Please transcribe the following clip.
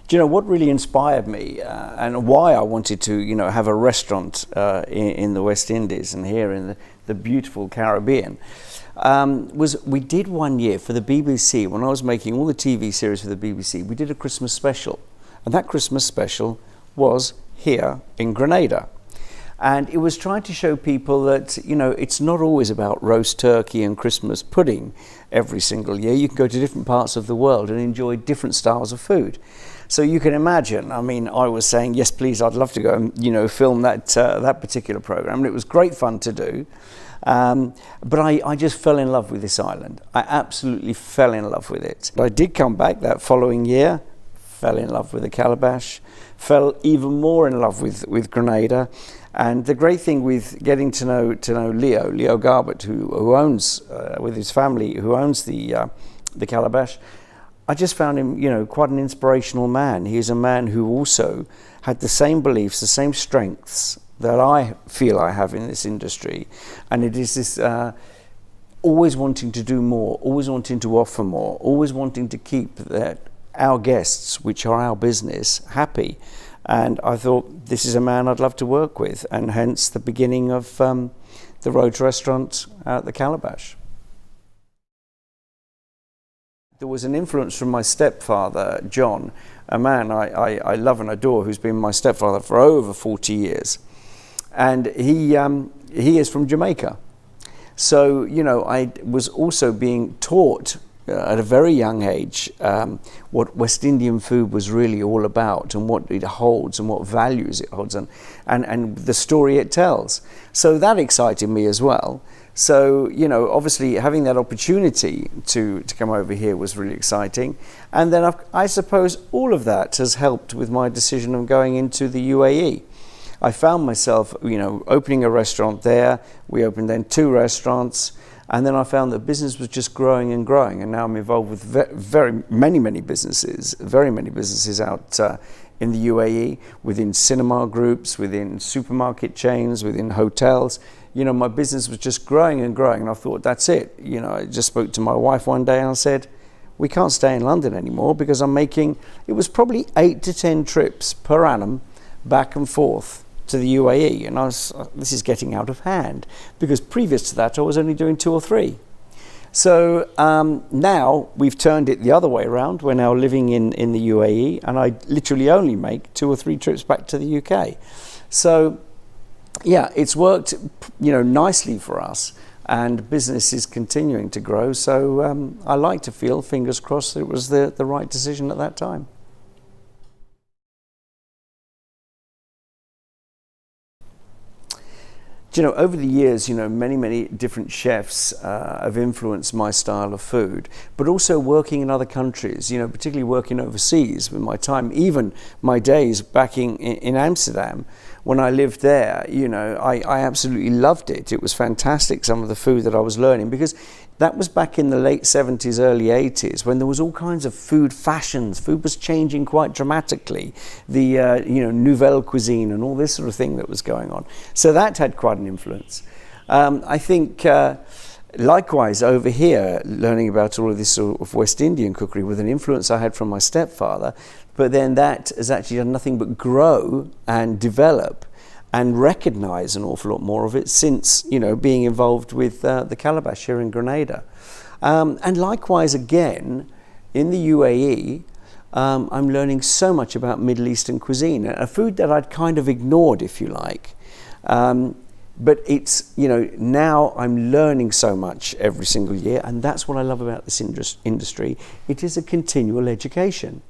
Do you know what really inspired me and why I wanted to, have a restaurant in the West Indies and here in the beautiful Caribbean? Was we did one year for the BBC, when I was making all the TV series for the BBC, we did a Christmas special. And that Christmas special was here in Grenada. And it was trying to show people that, it's not always about roast turkey and Christmas pudding every single year. You can go to different parts of the world and enjoy different styles of food. So you can imagine, I was saying, yes, please, I'd love to go and, film that particular program. And it was great fun to do. But I just fell in love with this island. I absolutely fell in love with it. I did come back that following year, fell in love with the Calabash, fell even more in love with Grenada. And the great thing with getting to know Leo Garbett, who owns, with his family, who owns the Calabash, I just found him, quite an inspirational man. He's a man who also had the same beliefs, the same strengths that I feel I have in this industry. And it is this always wanting to do more, always wanting to offer more, always wanting to keep our guests, which are our business, happy. And I thought, this is a man I'd love to work with, and hence the beginning of the Rhodes restaurant at the Calabash. There was an influence from my stepfather, John, a man I love and adore, who's been my stepfather for over 40 years. And he is from Jamaica. So, I was also being taught at a very young age what West Indian food was really all about, and what it holds and what values it holds, and the story it tells. So that excited me as well. So, obviously having that opportunity to come over here was really exciting. And then I suppose all of that has helped with my decision of going into the UAE. I found myself, opening a restaurant there. We opened then 2 restaurants. And then I found that business was just growing and growing. And now I'm involved with very many businesses out in the UAE, within cinema groups, within supermarket chains, within hotels. My business was just growing and growing. And I thought, that's it. I just spoke to my wife one day and I said, we can't stay in London anymore, because it was probably 8 to 10 trips per annum back and forth to the UAE, and this is getting out of hand, because previous to that I was only doing 2 or 3. So now we've turned it the other way around. We're now living in the UAE, and I literally only make 2 or 3 trips back to the UK. So yeah, it's worked nicely for us, and business is continuing to grow. So I like to feel, fingers crossed, that it was the right decision at that time. Over the years, many different chefs have influenced my style of food, but also working in other countries, particularly working overseas with my time, even my days back in Amsterdam. When I lived there, I absolutely loved it. It was fantastic, some of the food that I was learning, because that was back in the late 70s, early 80s, when there was all kinds of food fashions. Food was changing quite dramatically. The nouvelle cuisine and all this sort of thing that was going on. So that had quite an influence. I think likewise over here, learning about all of this sort of West Indian cookery with an influence I had from my stepfather, but then that has actually done nothing but grow and develop and recognize an awful lot more of it since, being involved with the Calabash here in Grenada. And likewise again, in the UAE, I'm learning so much about Middle Eastern cuisine, a food that I'd kind of ignored, if you like. But it's, now I'm learning so much every single year, and that's what I love about this industry. It is a continual education.